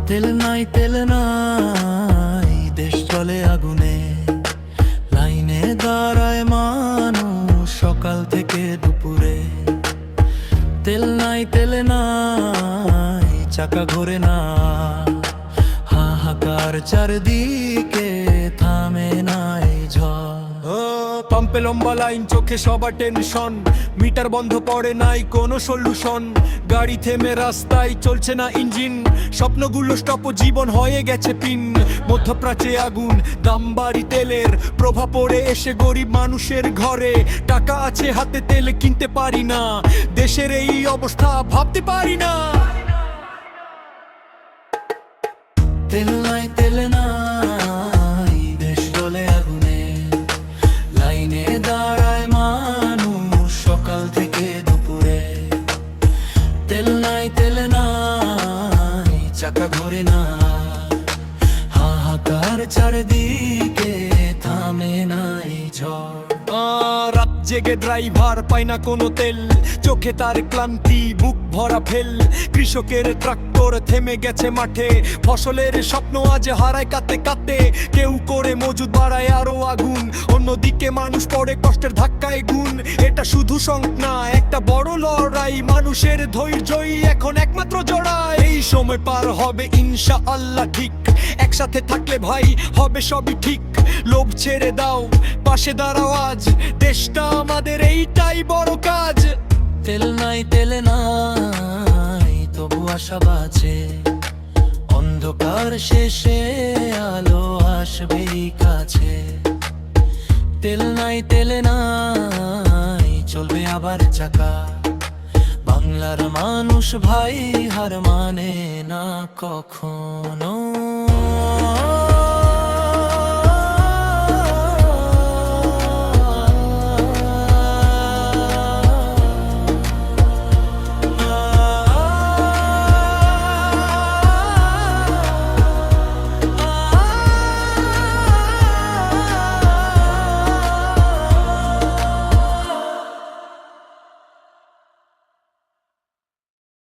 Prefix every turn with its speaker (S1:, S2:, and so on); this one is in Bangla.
S1: তেল নাই তেল নাই, দেশ চলে আগুনে। লাইনে দাঁড়ায় মানুষ সকাল থেকে দুপুরে। তেল নাই তেল নাই, চাকা ঘোরে না। হাহাকার চারদিকে, থামে নাই ঝড়।
S2: পাম্পে লম্বা লাইন, চোখে সবার টেনশন। মিটার বন্ধ পড়ে নাই কোনো সলিউশন। গাড়ি থেমে রাস্তায়, চলছে না ইঞ্জিন। স্বপ্নগুলো স্টপ, জীবন হয়ে গেছে পিন। মধ্যপ্রাচ্যে আগুন, দাম বাড়ি তেলের। প্রভাব পড়ে এসে গরিব মানুষের ঘরে। টাকা আছে হাতে, তেল কিনতে পারি না। দেশের এই অবস্থা ভাবতে পারি না।
S1: তেল নাই তেল নাই, দেশ জ্বলে আগুনে। লাইনে দাঁড়ায় মানুষ সকাল থেকে দুপুরে। তেল নাই তেল নাই, চাকা ঘোরে না। হাহাকার চারদিকে, থামে নাই ঝড়।
S2: রাত জেগে ড্রাইভার পায় না কোনো তেল। চোখে তার ক্লান্তি, বুক ভরা ফেল। কৃষকের ট্রাক্টর থেমে গেছে মাঠে। ফসলের স্বপ্ন আজ হারায় কাঁদতে কাঁদতে। কেউ করে মজুদ বাড়ায় আরো আগুন। অন্যদিকে মানুষ পড়ে কষ্টের ধাক্কায় গুণ। এটা শুধু সংকট না, একটা বড় লড়াই। মানুষের ধৈর্যই এখন একমাত্র জড়াই। এই সময় পার হবে ইনশাআল্লাহ ঠিক। একসাথে থাকলে ভাই হবে সবই ঠিক। লোভ ছেড়ে দাও, পাশে দাঁড়াও আজ। দেশটা আমাদের, এইটাই বড় কাজ।
S1: তেল নাই তেল নাই, তবু আশা বাঁচে। অন্ধকার শেষে আলো আসবেই কাছে। তেল নাই তেল নাই, চলবে আবার চাকা। বাংলার মানুষ ভাই হার মানে না কখনো।